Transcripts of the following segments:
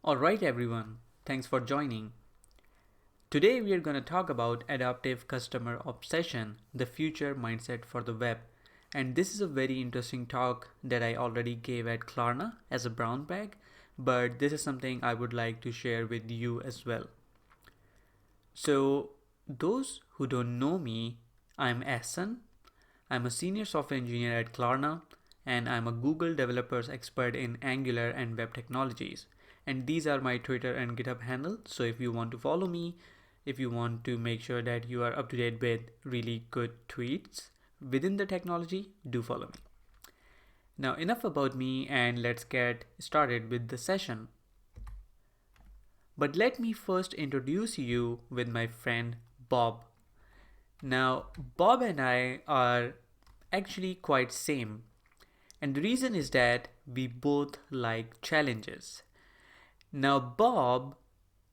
Alright everyone, thanks for joining. Today we are going to talk about adaptive customer obsession, the future mindset for the web. And this is a very interesting talk that I already gave at Klarna as a brown bag, but this is something I would like to share with you as well. So, those who don't know me, I'm Ahsan. I'm a senior software engineer at Klarna, and I'm a Google developers expert in Angular and web technologies. And these are my Twitter and GitHub handle. So if you want to follow me, if you want to make sure that you are up to date with really good tweets within the technology, do follow me. Now enough about me, and let's get started with the session. But let me first introduce you with my friend Bob. Now Bob and I are actually quite same, and the reason is that we both like challenges. Now Bob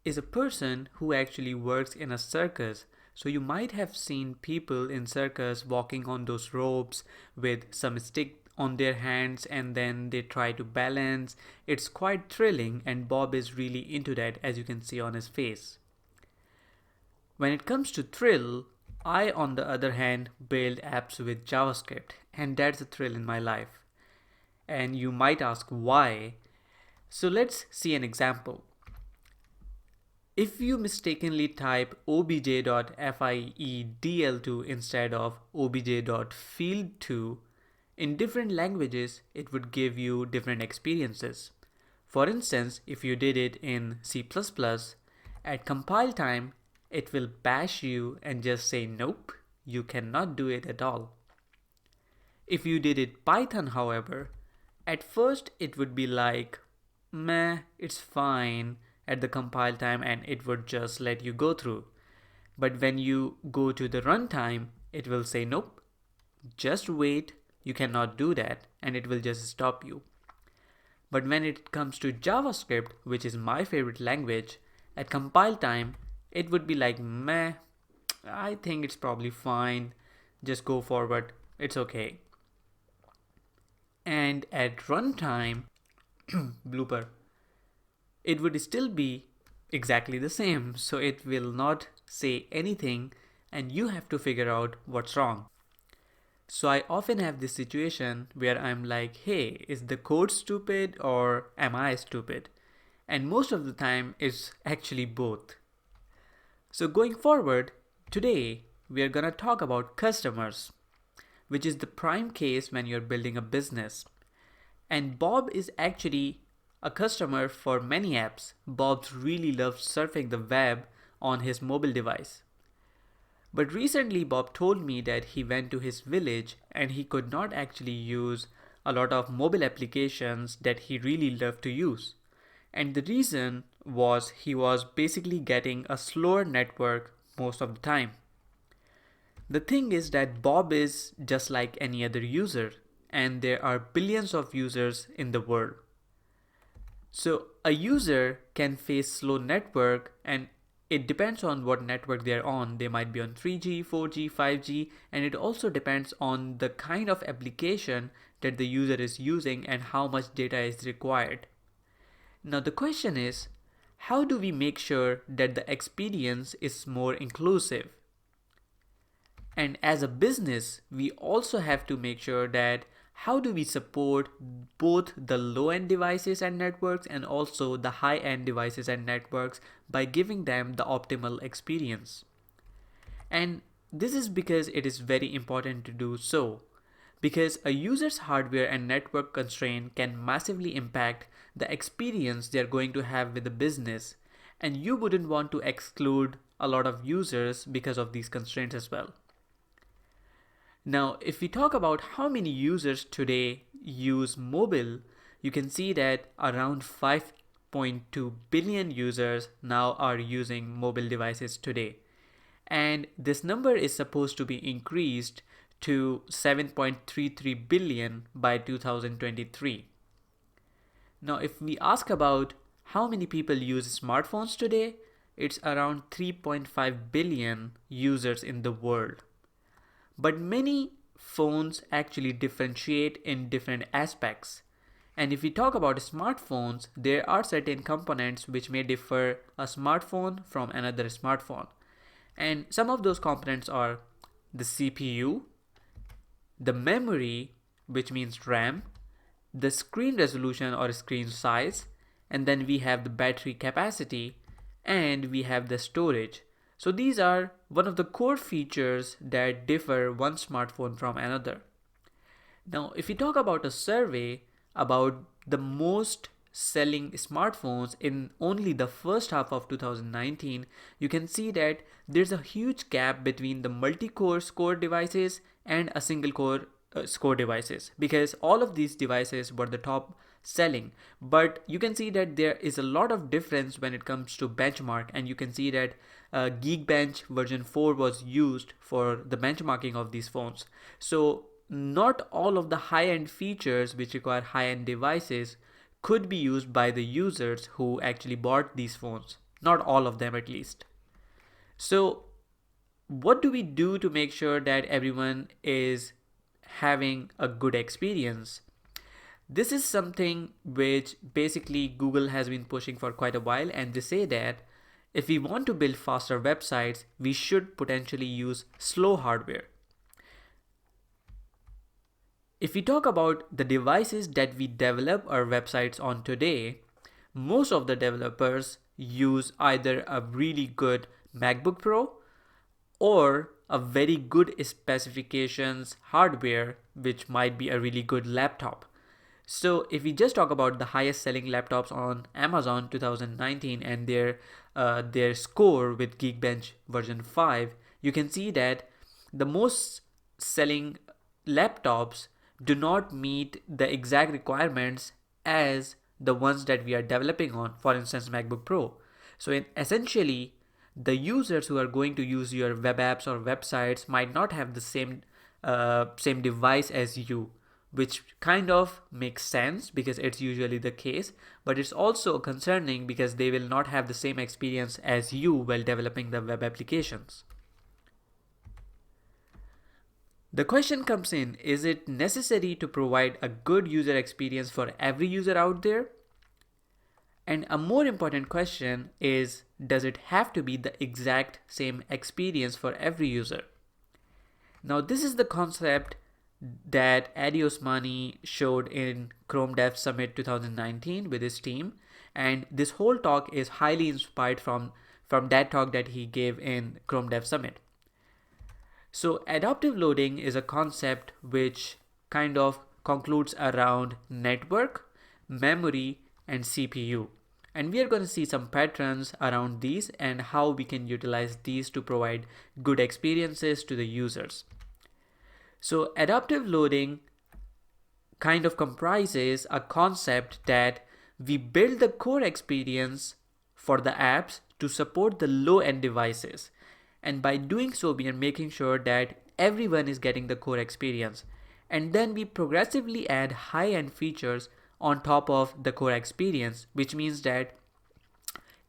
is a person who actually works in a circus, so you might have seen people in circus walking on those ropes with some stick on their hands and then they try to balance. It's quite thrilling, and Bob is really into that, as you can see on his face. When it comes to thrill, I on the other hand build apps with JavaScript, and that's a thrill in my life. And you might ask why. So let's see an example. If you mistakenly type obj.fiedl2 instead of obj.field2, in different languages it would give you different experiences. For instance, if you did it in C++, at compile time it will bash you and just say nope, you cannot do it at all. If you did it Python, however, at first it would be like, meh, it's fine at the compile time, and it would just let you go through. But when you go to the runtime, it will say nope, just wait, you cannot do that, and it will just stop you. But when it comes to JavaScript, which is my favorite language, at compile time, it would be like, meh, I think it's probably fine, just go forward, it's okay. And at runtime, blooper, it would still be exactly the same, so it will not say anything and you have to figure out what's wrong. So I often have this situation where I'm like, hey, is the code stupid or am I stupid? And most of the time it's actually both. So going forward, today we are gonna talk about customers, which is the prime case when you're building a business. And Bob is actually a customer for many apps. Bob really loves surfing the web on his mobile device. But recently Bob told me that he went to his village and he could not actually use a lot of mobile applications that he really loved to use. And the reason was he was basically getting a slower network most of the time. The thing is that Bob is just like any other user, and there are billions of users in the world. So a user can face slow network, and it depends on what network they're on. They might be on 3G, 4G, 5G, and it also depends on the kind of application that the user is using and how much data is required. Now the question is, how do we make sure that the experience is more inclusive? And as a business, we also have to make sure that how do we support both the low-end devices and networks and also the high-end devices and networks by giving them the optimal experience. And this is because it is very important to do so, because a user's hardware and network constraint can massively impact the experience they're going to have with the business, and you wouldn't want to exclude a lot of users because of these constraints as well. Now, if we talk about how many users today use mobile, you can see that around 5.2 billion users now are using mobile devices today. And this number is supposed to be increased to 7.33 billion by 2023. Now, if we ask about how many people use smartphones today, it's around 3.5 billion users in the world. But many phones actually differentiate in different aspects. And if we talk about smartphones, there are certain components which may differ a smartphone from another smartphone. And some of those components are the CPU, the memory, which means RAM, the screen resolution or screen size, and then we have the battery capacity, and we have the storage. So these are one of the core features that differ one smartphone from another. Now, if we talk about a survey about the most selling smartphones in only the first half of 2019, you can see that there's a huge gap between the multi-core score devices and a single core score devices, because all of these devices were the top selling. But you can see that there is a lot of difference when it comes to benchmark, and you can see that Geekbench version 4 was used for the benchmarking of these phones. So not all of the high-end features which require high-end devices could be used by the users who actually bought these phones. Not all of them, at least. So what do we do to make sure that everyone is having a good experience? This is something which basically Google has been pushing for quite a while, and they say that if we want to build faster websites, we should potentially use slow hardware. If we talk about the devices that we develop our websites on today, most of the developers use either a really good MacBook Pro or a very good specifications hardware, which might be a really good laptop. So if we just talk about the highest selling laptops on Amazon 2019 and their score with Geekbench version 5, you can see that the most selling laptops do not meet the exact requirements as the ones that we are developing on, for instance, MacBook Pro. So essentially, the users who are going to use your web apps or websites might not have the same device as you, which kind of makes sense because it's usually the case, but it's also concerning because they will not have the same experience as you while developing the web applications. The question comes in, is it necessary to provide a good user experience for every user out there? And a more important question is, does it have to be the exact same experience for every user? Now, this is the concept that Adi Osmani showed in Chrome Dev Summit 2019 with his team. And this whole talk is highly inspired from that talk that he gave in Chrome Dev Summit. So adaptive loading is a concept which kind of concludes around network, memory, and CPU. And we are going to see some patterns around these and how we can utilize these to provide good experiences to the users. So adaptive loading kind of comprises a concept that we build the core experience for the apps to support the low-end devices. And by doing so, we are making sure that everyone is getting the core experience. And then we progressively add high-end features on top of the core experience, which means that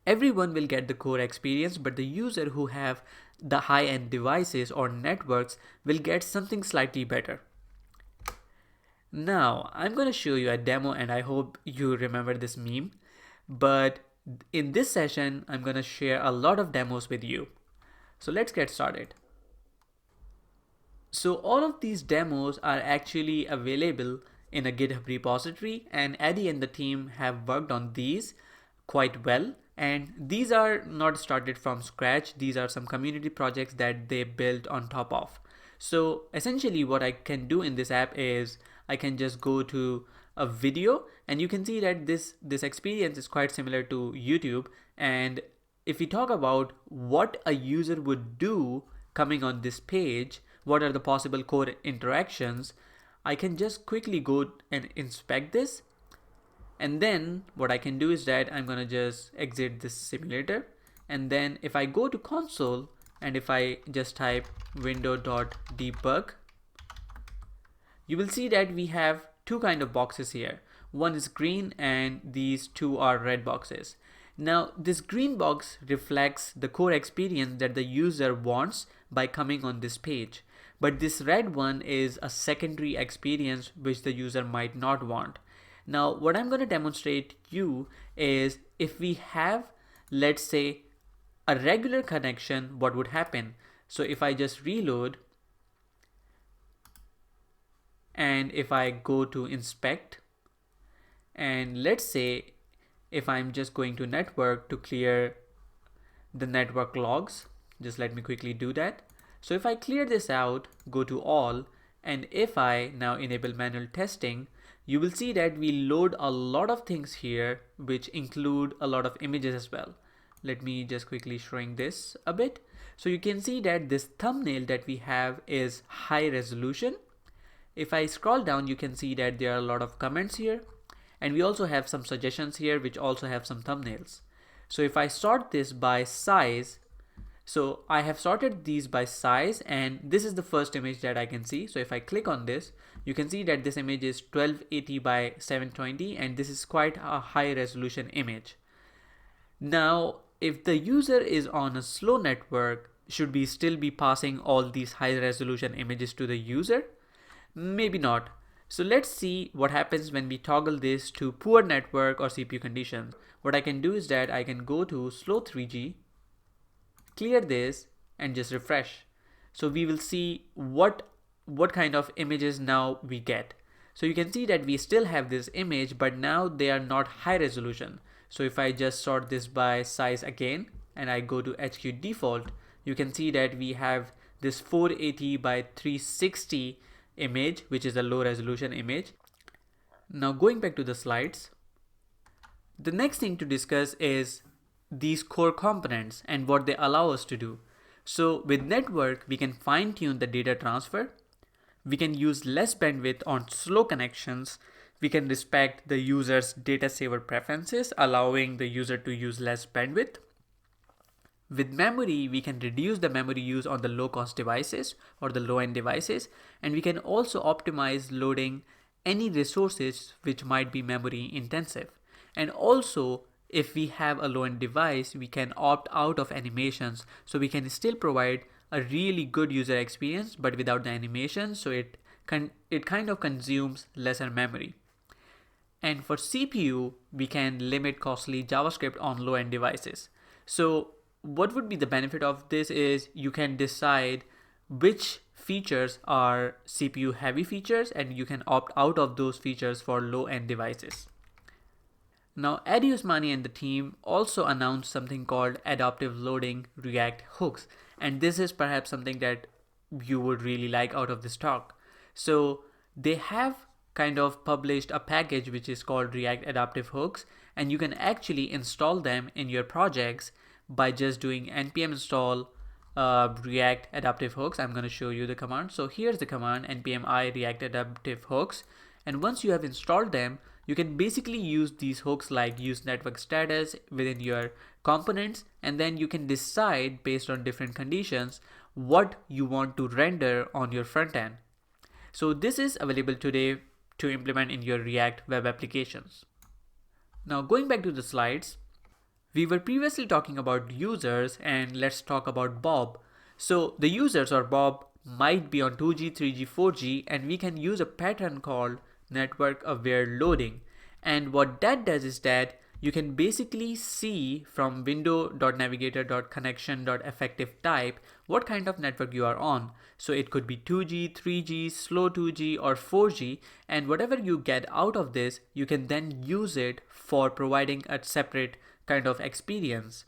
everyone will get the core experience, but the user who have the high-end devices or networks will get something slightly better. Now, I'm going to show you a demo, and I hope you remember this meme. But in this session, I'm going to share a lot of demos with you. So let's get started. So all of these demos are actually available in a GitHub repository, and Adi and the team have worked on these quite well. And these are not started from scratch. These are some community projects that they built on top of. So essentially what I can do in this app is I can just go to a video, and you can see that this experience is quite similar to YouTube. And if we talk about what a user would do coming on this page, what are the possible core interactions, I can just quickly go and inspect this. And then what I can do is that I'm gonna just exit this simulator. And then if I go to console and if I just type window.debug, you will see that we have two kind of boxes here. One is green and these two are red boxes. Now this green box reflects the core experience that the user wants by coming on this page. But this red one is a secondary experience which the user might not want. Now, what I'm going to demonstrate you is if we have, let's say, a regular connection, what would happen? So if I just reload and if I go to inspect, and let's say if I'm just going to network to clear the network logs, just let me quickly do that. So if I clear this out, go to all, and if I now enable manual testing, you will see that we load a lot of things here, which include a lot of images as well. Let me just quickly shrink this a bit. So you can see that this thumbnail that we have is high resolution. If I scroll down, you can see that there are a lot of comments here. And we also have some suggestions here, which also have some thumbnails. So if I sort this by size, so I have sorted these by size, and this is the first image that I can see. So if I click on this, you can see that this image is 1280 by 720, and this is quite a high resolution image. Now, if the user is on a slow network, should we still be passing all these high resolution images to the user? Maybe not. So let's see what happens when we toggle this to poor network or CPU conditions. What I can do is that I can go to slow 3G, clear this, and just refresh. So we will see what kind of images now we get. So you can see that we still have this image, but now they are not high resolution. So if I just sort this by size again, and I go to HQ default, you can see that we have this 480 by 360 image, which is a low resolution image. Now going back to the slides, the next thing to discuss is these core components and what they allow us to do. So with network, we can fine tune the data transfer. We can use less bandwidth on slow connections. We can respect the user's data saver preferences, allowing the user to use less bandwidth. With memory, we can reduce the memory use on the low-cost devices or the low-end devices, and we can also optimize loading any resources which might be memory intensive. And also, if we have a low-end device, we can opt out of animations, so we can still provide a really good user experience, but without the animation, so it kind of consumes lesser memory. And for CPU, we can limit costly JavaScript on low-end devices. So what would be the benefit of this is you can decide which features are CPU heavy features, and you can opt out of those features for low-end devices. Now, Adi Usmani and the team also announced something called adaptive loading React hooks, and this is perhaps something that you would really like out of this talk. So they have kind of published a package which is called React Adaptive Hooks, and you can actually install them in your projects by just doing npm install React Adaptive Hooks. I'm going to show you the command. So here's the command npm I React Adaptive Hooks, and once you have installed them, you can basically use these hooks like use network status within your components, and then you can decide based on different conditions what you want to render on your front end. So this is available today to implement in your React web applications. Now going back to the slides, we were previously talking about users, and let's talk about Bob. So the users or Bob might be on 2G, 3G, 4G, and we can use a pattern called network aware loading. And what that does is that you can basically see from window.navigator.connection.effective type what kind of network you are on. So it could be 2G, 3G, slow 2G, or 4G, and whatever you get out of this, you can then use it for providing a separate kind of experience.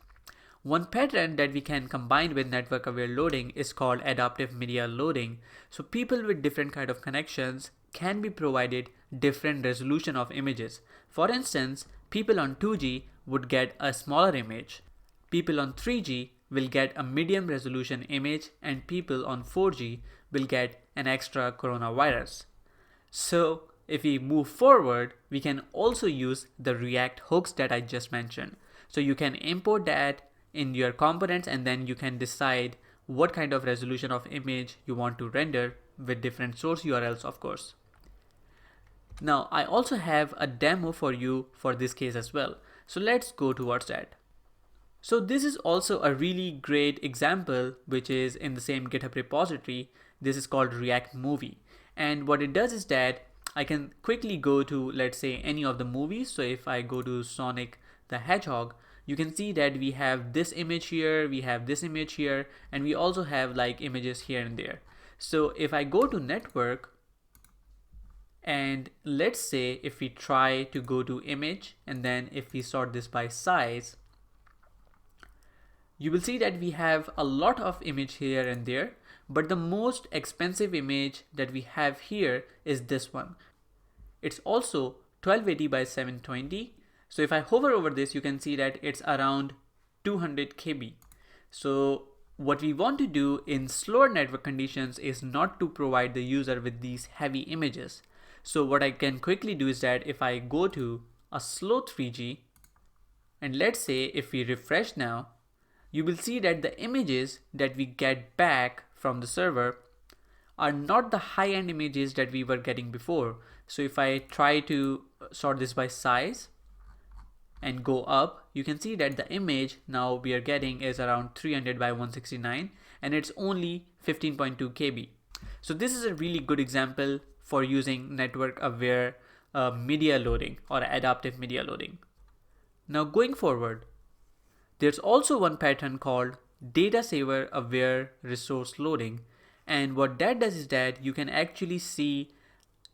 One pattern that we can combine with network aware loading is called adaptive media loading. So people with different kind of connections can be provided different resolution of images. For instance, people on 2G would get a smaller image. People on 3G will get a medium resolution image, and people on 4G will get an extra coronavirus. So if we move forward, we can also use the React hooks that I just mentioned. So you can import that in your components, and then you can decide what kind of resolution of image you want to render with different source URLs, of course. Now, I also have a demo for you for this case as well. So let's go towards that. So this is also a really great example, which is in the same GitHub repository. This is called React Movie. And what it does is that I can quickly go to, let's say, any of the movies. So if I go to Sonic the Hedgehog, you can see that we have this image here, we have this image here, and we also have like images here and there. So if I go to network, and let's say if we try to go to image, and then if we sort this by size, you will see that we have a lot of image here and there, but the most expensive image that we have here is this one. It's also 1280 by 720. So if I hover over this, you can see that it's around 200 KB. So what we want to do in slower network conditions is not to provide the user with these heavy images. So what I can quickly do is that if I go to a slow 3G, and let's say if we refresh now, you will see that the images that we get back from the server are not the high-end images that we were getting before. So if I try to sort this by size and go up, you can see that the image now we are getting is around 300 by 169, and it's only 15.2 KB. So this is a really good example for using network aware media loading or adaptive media loading. Now going forward, there's also one pattern called data saver aware resource loading, and what that does is that you can actually see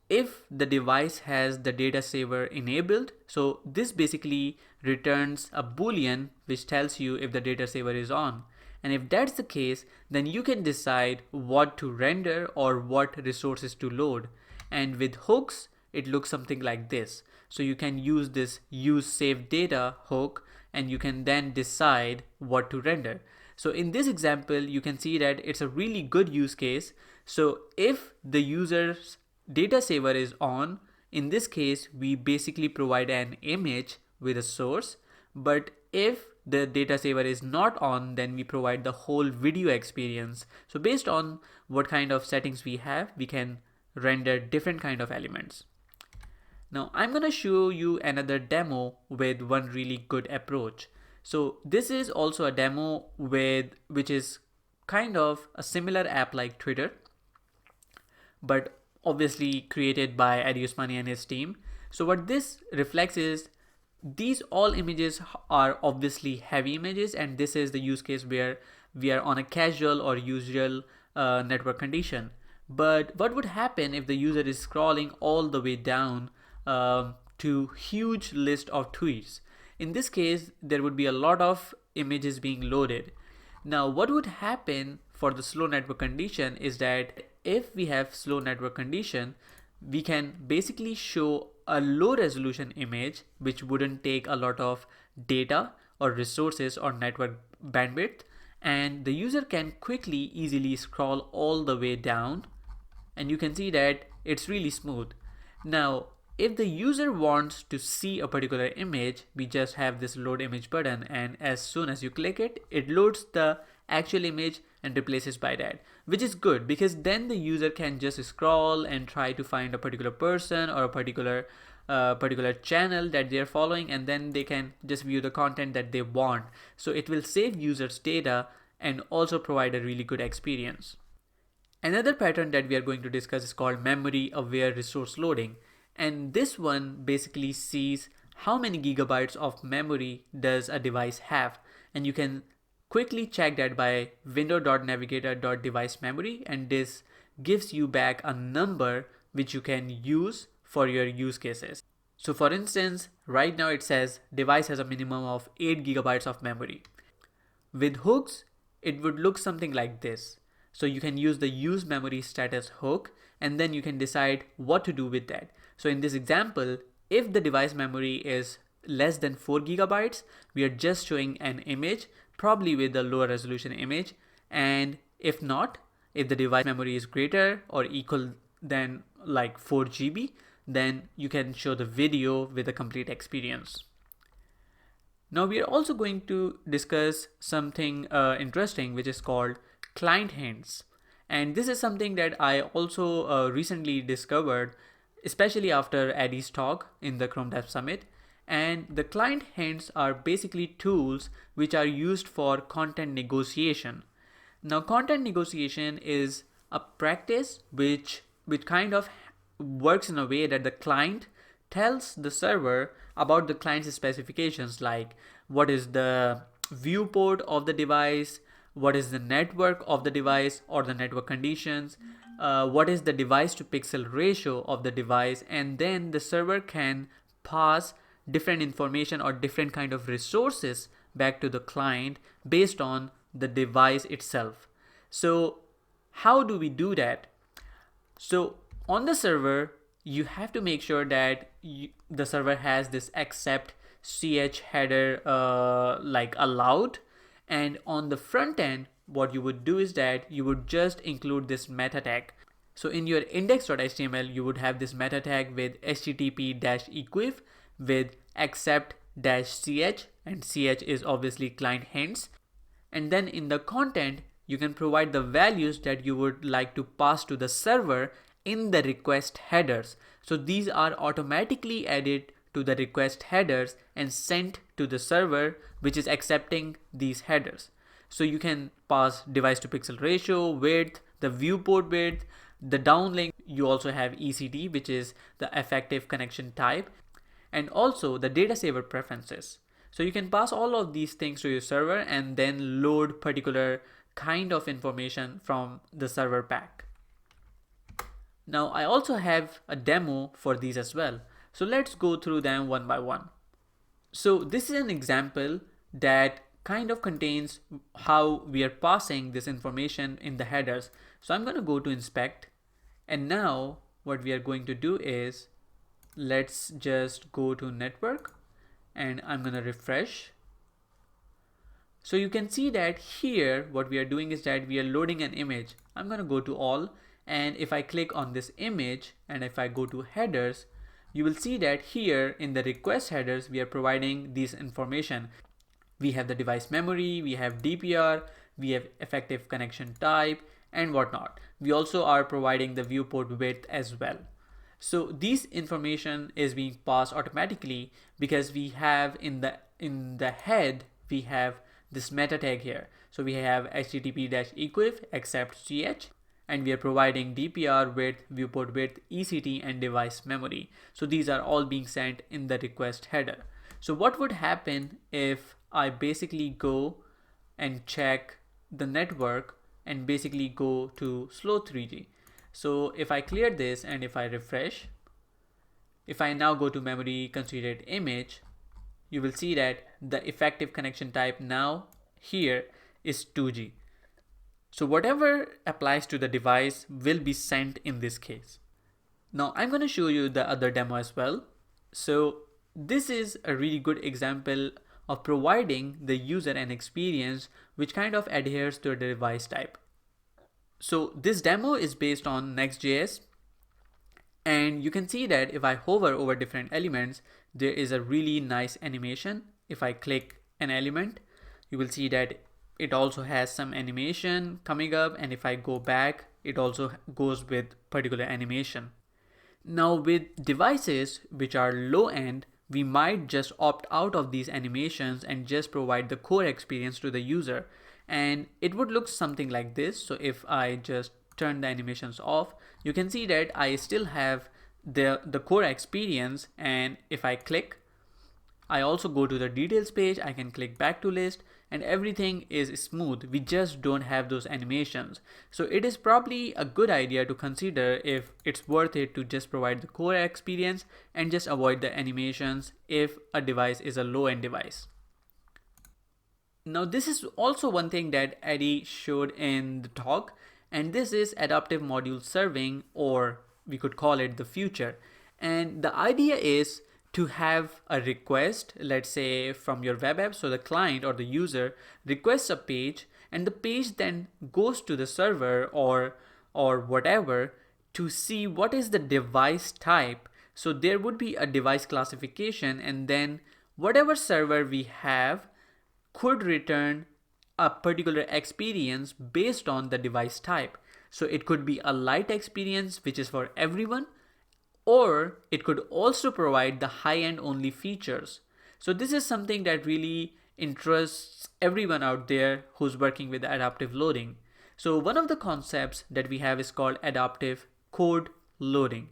if the device has the data saver enabled. So this basically returns a boolean which tells you if the data saver is on, and if that's the case, then you can decide what to render or what resources to load. And with hooks, it looks something like this. So you can use this use save data hook, and you can then decide what to render. So in this example, you can see that it's a really good use case. So if the user's data saver is on, in this case, we basically provide an image with a source. But if the data saver is not on, then we provide the whole video experience. So based on what kind of settings we have, we can render different kind of elements. Now I'm going to show you another demo with one really good approach. So this is also a demo which is kind of a similar app like Twitter, but obviously created by Adi Usmani and his team. So what this reflects is these all images are obviously heavy images, and this is the use case where we are on a casual or usual network condition. But what would happen if the user is scrolling all the way down to huge list of tweets? In this case, there would be a lot of images being loaded. Now, what would happen for the slow network condition is that if we have slow network condition, we can basically show a low resolution image which wouldn't take a lot of data or resources or network bandwidth, and the user can quickly easily scroll all the way down, and you can see that it's really smooth. Now if the user wants to see a particular image, we just have this load image button, and as soon as you click it, it loads the actual image and replaces by that, which is good because then the user can just scroll and try to find a particular person or a particular channel that they're following, and then they can just view the content that they want. So it will save users data and also provide a really good experience. Another pattern that we are going to discuss is called memory aware resource loading. And this one basically sees how many gigabytes of memory does a device have. And you can quickly check that by window.navigator.device_memory, and this gives you back a number which you can use for your use cases. So for instance, right now it says device has a minimum of 8 gigabytes of memory. With hooks, it would look something like this. So you can use the use memory status hook, and then you can decide what to do with that. So in this example, if the device memory is less than 4 gigabytes, we are just showing an image, probably with a lower resolution image. And if not, if the device memory is greater or equal than like 4 GB, then you can show the video with a complete experience. Now we are also going to discuss something interesting, which is called client hints. And this is something that I also recently discovered, especially after Adi's talk in the Chrome Dev Summit. And the client hints are basically tools which are used for content negotiation. Now content negotiation is a practice which kind of works in a way that the client tells the server about the client's specifications, like what is the viewport of the device, what is the network of the device or the network conditions, what is the device to pixel ratio of the device, and then the server can pass different information or different kind of resources back to the client based on the device itself. So how do we do that? So on the server, you have to make sure that the server has this accept ch header like allowed, and on the front end what you would do is that you would just include this meta tag. So in your index.html you would have this meta tag with http-equiv with accept-ch, and ch is obviously client hints, and then in the content you can provide the values that you would like to pass to the server in the request headers. So these are automatically added to the request headers and sent to the server, which is accepting these headers. So you can pass device to pixel ratio, width, the viewport width, the downlink. You also have ECT, which is the effective connection type, and also the data saver preferences. So you can pass all of these things to your server and then load particular kind of information from the server pack. Now I also have a demo for these as well. So let's go through them one by one. So this is an example that kind of contains how we are passing this information in the headers. So I'm going to go to inspect, and now what we are going to do is let's just go to network, and I'm going to refresh. So you can see that here what we are doing is that we are loading an image. I'm going to go to all, and if I click on this image and if I go to headers, you will see that here in the request headers we are providing this information. We have the device memory, we have DPR, we have effective connection type and whatnot. We also are providing the viewport width as well. So this information is being passed automatically because we have in the head we have this meta tag here. So we have http-equiv accept ch, and we are providing DPR width, viewport width, ECT and device memory. So these are all being sent in the request header. So what would happen if I basically go and check the network and basically go to slow 3G? So if I clear this and if I refresh, if I now go to memory considered image, you will see that the effective connection type now here is 2G. So whatever applies to the device will be sent in this case. Now I'm going to show you the other demo as well. So this is a really good example of providing the user an experience which kind of adheres to the device type. So this demo is based on Next.js, and you can see that if I hover over different elements, there is a really nice animation. If I click an element, you will see that it also has some animation coming up, and if I go back, it also goes with particular animation. Now with devices which are low end, we might just opt out of these animations and just provide the core experience to the user, and it would look something like this. So if I just turn the animations off, you can see that I still have the core experience, and if I click, I also go to the details page, I can click back to list, and everything is smooth. We just don't have those animations. So it is probably a good idea to consider if it's worth it to just provide the core experience and just avoid the animations if a device is a low-end device. Now this is also one thing that Eddie showed in the talk, and this is adaptive module serving, or we could call it the future. And the idea is to have a request, let's say from your web app. So the client or the user requests a page, and the page then goes to the server or whatever to see what is the device type. So there would be a device classification, and then whatever server we have could return a particular experience based on the device type. So it could be a light experience which is for everyone, or it could also provide the high-end only features. So this is something that really interests everyone out there who's working with adaptive loading. So one of the concepts that we have is called adaptive code loading.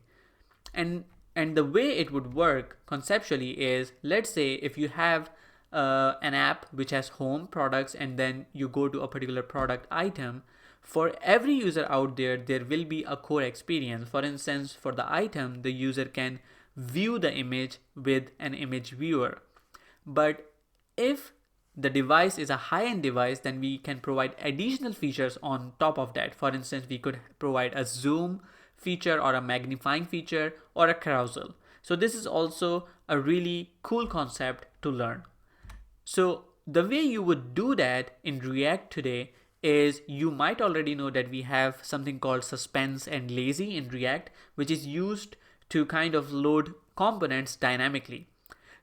And the way it would work conceptually is, let's say if you have an app which has home, products, and then you go to a particular product item, for every user out there, there will be a core experience. For instance, for the item, the user can view the image with an image viewer. But if the device is a high-end device, then we can provide additional features on top of that. For instance, we could provide a zoom feature or a magnifying feature or a carousel. So this is also a really cool concept to learn. So the way you would do that in React today is, you might already know that we have something called suspense and lazy in React, which is used to kind of load components dynamically.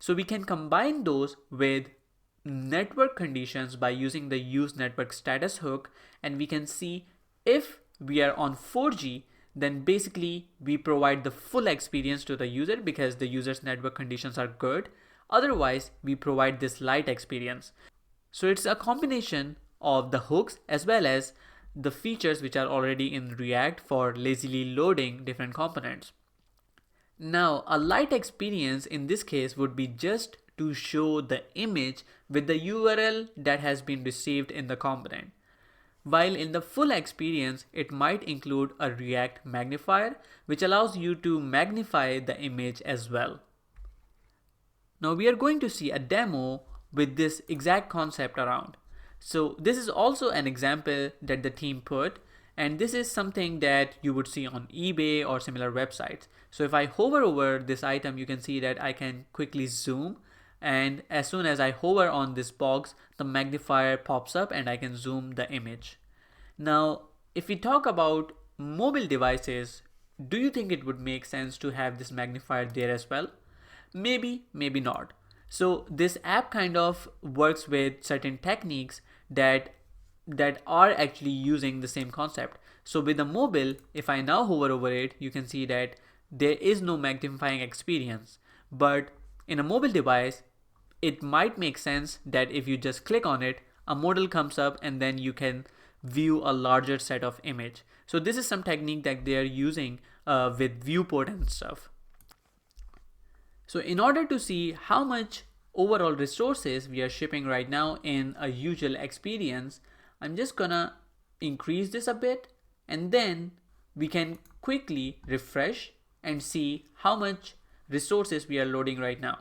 So we can combine those with network conditions by using the use network status hook, and we can see if we are on 4G, then basically we provide the full experience to the user because the user's network conditions are good. Otherwise, we provide this light experience. So it's a combination of the hooks as well as the features which are already in React for lazily loading different components. Now, a light experience in this case would be just to show the image with the URL that has been received in the component. While in the full experience, it might include a React magnifier, which allows you to magnify the image as well. Now we are going to see a demo with this exact concept around. So this is also an example that the team put, and this is something that you would see on eBay or similar websites. So if I hover over this item, you can see that I can quickly zoom, and as soon as I hover on this box, the magnifier pops up and I can zoom the image. Now, if we talk about mobile devices, do you think it would make sense to have this magnifier there as well? Maybe, maybe not. So this app kind of works with certain techniques that are actually using the same concept. So with the mobile, if I now hover over it, you can see that there is no magnifying experience. But in a mobile device, it might make sense that if you just click on it, a model comes up and then you can view a larger set of image. So this is some technique that they are using with viewport and stuff. So in order to see how much overall resources we are shipping right now in a usual experience, I'm just gonna increase this a bit, and then we can quickly refresh and see how much resources we are loading right now.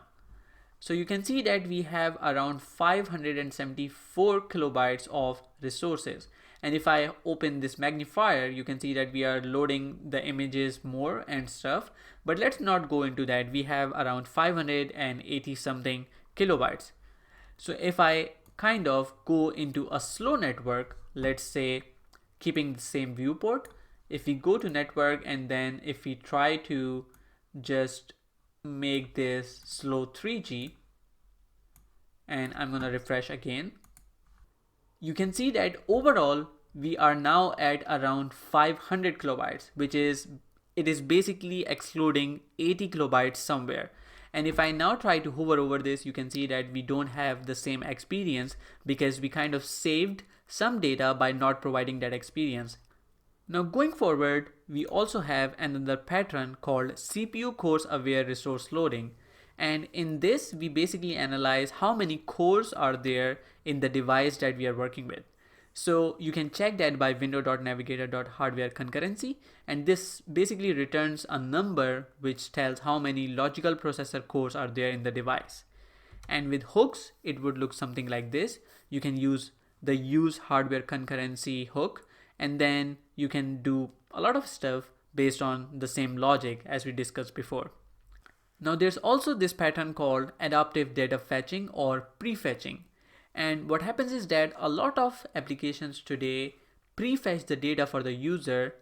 So you can see that we have around 574 kilobytes of resources. And if I open this magnifier, you can see that we are loading the images more and stuff. But let's not go into that. We have around 580 something kilobytes. So if I kind of go into a slow network, let's say keeping the same viewport, if we go to network and then if we try to just make this slow 3G, and I'm gonna refresh again, you can see that overall we are now at around 500 kilobytes, which is, it is basically excluding 80 kilobytes somewhere. And if I now try to hover over this, you can see that we don't have the same experience because we kind of saved some data by not providing that experience. Now going forward, we also have another pattern called CPU cores aware resource loading. And in this, we basically analyze how many cores are there in the device that we are working with. So you can check that by window.navigator.hardware concurrency, and this basically returns a number which tells how many logical processor cores are there in the device. And with hooks, it would look something like this. You can use the use hardware concurrency hook, and then you can do a lot of stuff based on the same logic as we discussed before. Now there's also this pattern called adaptive data fetching or prefetching. And what happens is that a lot of applications today prefetch the data for the user.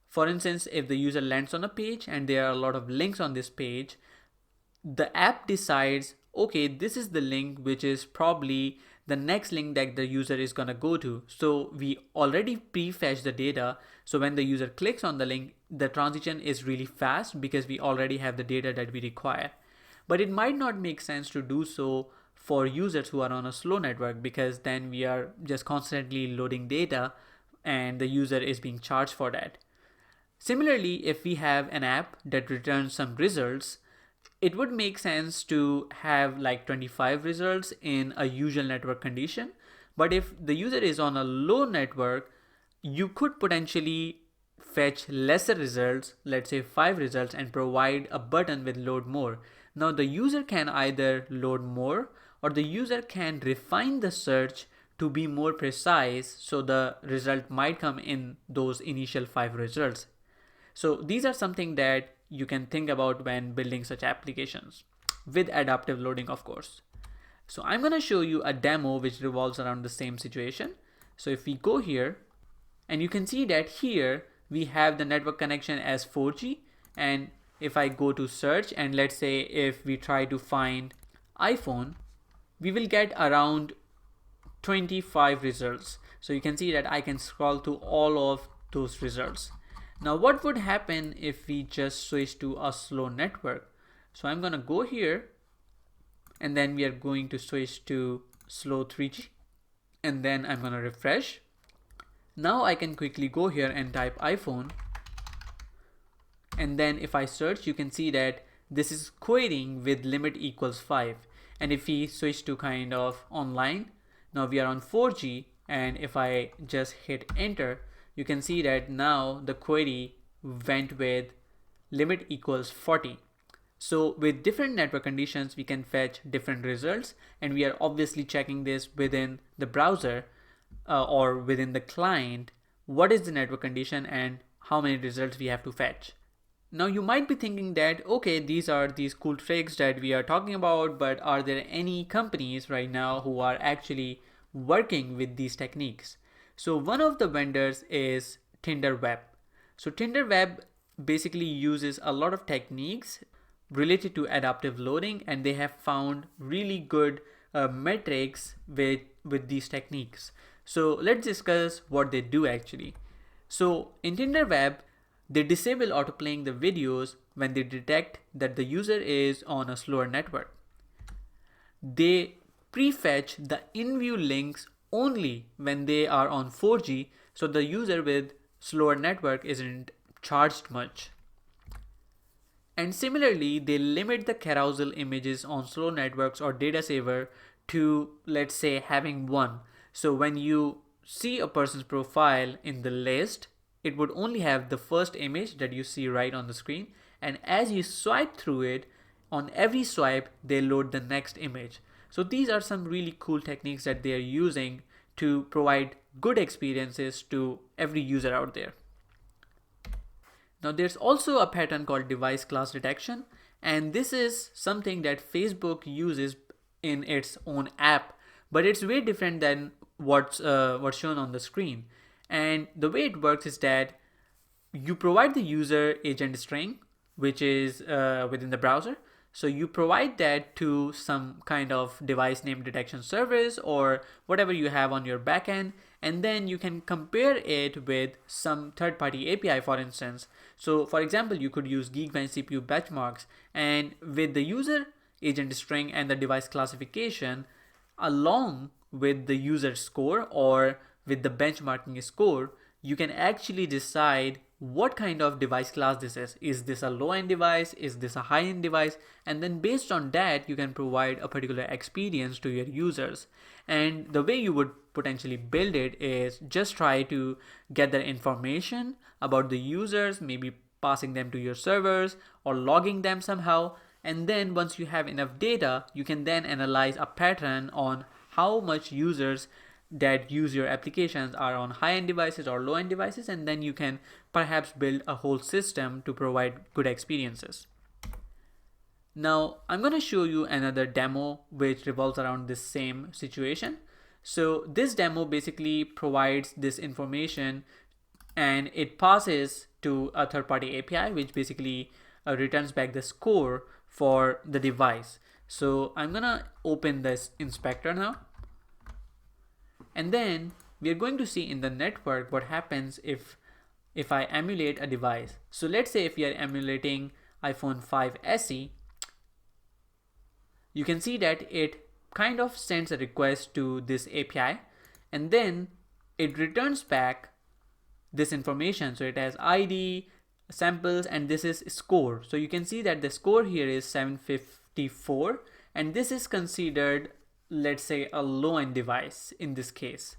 For instance, if the user lands on a page and there are a lot of links on this page, the app decides, okay, this is the link which is probably the next link that the user is gonna go to. So we already prefetch the data. So when the user clicks on the link, the transition is really fast because we already have the data that we require. But it might not make sense to do so for users who are on a slow network, because then we are just constantly loading data and the user is being charged for that. Similarly, if we have an app that returns some results, it would make sense to have like 25 results in a usual network condition. But if the user is on a low network, you could potentially fetch lesser results, let's say 5 results, and provide a button with load more. Now the user can either load more, or the user can refine the search to be more precise, so the result might come in those initial 5 results. So these are something that you can think about when building such applications, with adaptive loading, of course. So I'm going to show you a demo which revolves around the same situation. So if we go here, and you can see that here we have the network connection as 4G, and if I go to search, and let's say if we try to find iPhone, we will get around 25 results. So you can see that I can scroll to all of those results. Now what would happen if we just switch to a slow network? So I'm gonna go here, and then we are going to switch to slow 3G, and then I'm gonna refresh. Now I can quickly go here and type iPhone, and then if I search, you can see that this is querying with limit equals 5. And if we switch to kind of online, now we are on 4G, and if I just hit enter, you can see that now the query went with limit equals 40. So with different network conditions, we can fetch different results, and we are obviously checking this within the browser or within the client, what is the network condition and how many results we have to fetch. Now you might be thinking that, okay, these are these cool tricks that we are talking about, but are there any companies right now who are actually working with these techniques? So one of the vendors is Tinder Web. So Tinder Web basically uses a lot of techniques related to adaptive loading, and they have found really good metrics with these techniques. So let's discuss what they do actually. So in Tinder Web, they disable autoplaying the videos when they detect that the user is on a slower network. They prefetch the in-view links only when they are on 4G, so the user with slower network isn't charged much. And similarly, they limit the carousel images on slow networks or data saver to, let's say, having one. So when you see a person's profile in the list, it would only have the first image that you see right on the screen, and as you swipe through it, on every swipe they load the next image. So these are some really cool techniques that they are using to provide good experiences to every user out there. Now there's also a pattern called device class detection, and this is something that Facebook uses in its own app, but it's way different than what's shown on the screen. And the way it works is that you provide the user agent string, which is within the browser. So you provide that to some kind of device name detection service or whatever you have on your backend, and then you can compare it with some third-party API, for instance. So for example, you could use Geekbench CPU benchmarks, and with the user agent string and the device classification along with the user score or with the benchmarking score, you can actually decide what kind of device class this is. Is this a low-end device? Is this a high-end device? And then based on that, you can provide a particular experience to your users. And the way you would potentially build it is just try to get the information about the users, maybe passing them to your servers or logging them somehow. And then once you have enough data, you can then analyze a pattern on how much users that use your applications are on high-end devices or low-end devices, and then you can perhaps build a whole system to provide good experiences. Now I'm going to show you another demo which revolves around this same situation. So this demo basically provides this information and it passes to a third-party API which basically returns back the score for the device. So I'm gonna open this inspector now, and then we are going to see in the network what happens if I emulate a device. So let's say if we are emulating iPhone 5 SE, you can see that it kind of sends a request to this API, and then it returns back this information. So it has ID, samples, and this is score. So you can see that the score here is 754, and this is considered, let's say, a low-end device in this case.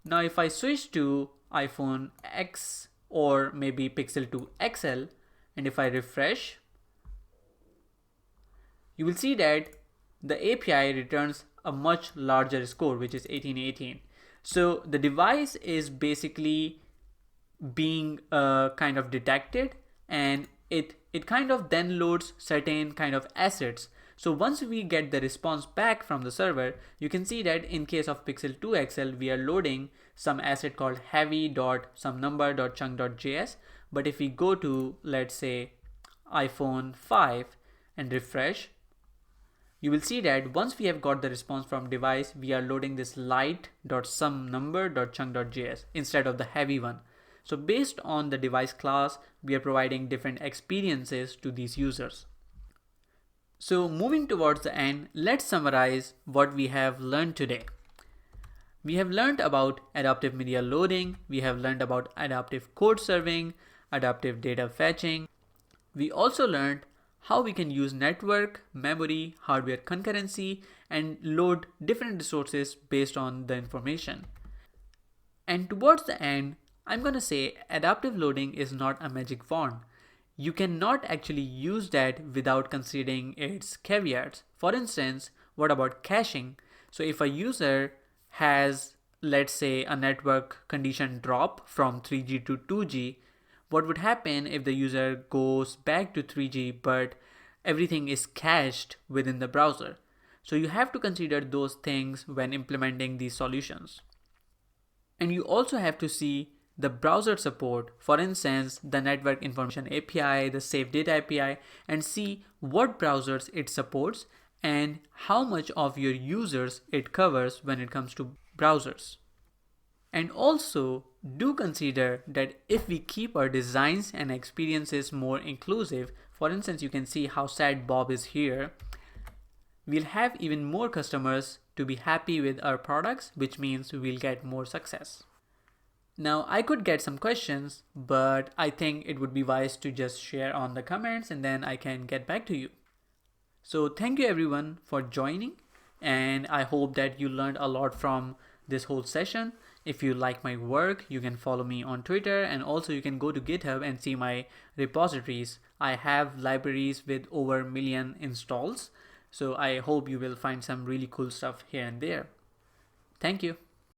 Now if I switch to iPhone X or maybe Pixel 2 XL, and if I refresh, you will see that the API returns a much larger score, which is 1818. So the device is basically being kind of detected, and it kind of then loads certain kind of assets. So once we get the response back from the server, you can see that in case of Pixel 2 XL, we are loading some asset called heavy.somenumber.chunk.js. But if we go to, let's say, iPhone 5 and refresh, you will see that once we have got the response from device, we are loading this light.somenumber.chunk.js instead of the heavy one. So based on the device class, we are providing different experiences to these users. So moving towards the end, let's summarize what we have learned today. We have learned about adaptive media loading, we have learned about adaptive code serving, adaptive data fetching. We also learned how we can use network, memory, hardware concurrency, and load different resources based on the information. And towards the end, I'm going to say adaptive loading is not a magic wand. You cannot actually use that without considering its caveats. For instance, what about caching? So if a user has, let's say, a network condition drop from 3G to 2G, what would happen if the user goes back to 3G but everything is cached within the browser? So you have to consider those things when implementing these solutions. And you also have to see the browser support, for instance, the Network Information API, the Safe Data API, and see what browsers it supports and how much of your users it covers when it comes to browsers. And also do consider that if we keep our designs and experiences more inclusive, for instance, you can see how sad Bob is here, we'll have even more customers to be happy with our products, which means we'll get more success. Now I could get some questions, but I think it would be wise to just share on the comments and then I can get back to you. So thank you everyone for joining, and I hope that you learned a lot from this whole session. If you like my work, you can follow me on Twitter, and also you can go to GitHub and see my repositories. I have libraries with over 1 million installs. So I hope you will find some really cool stuff here and there. Thank you.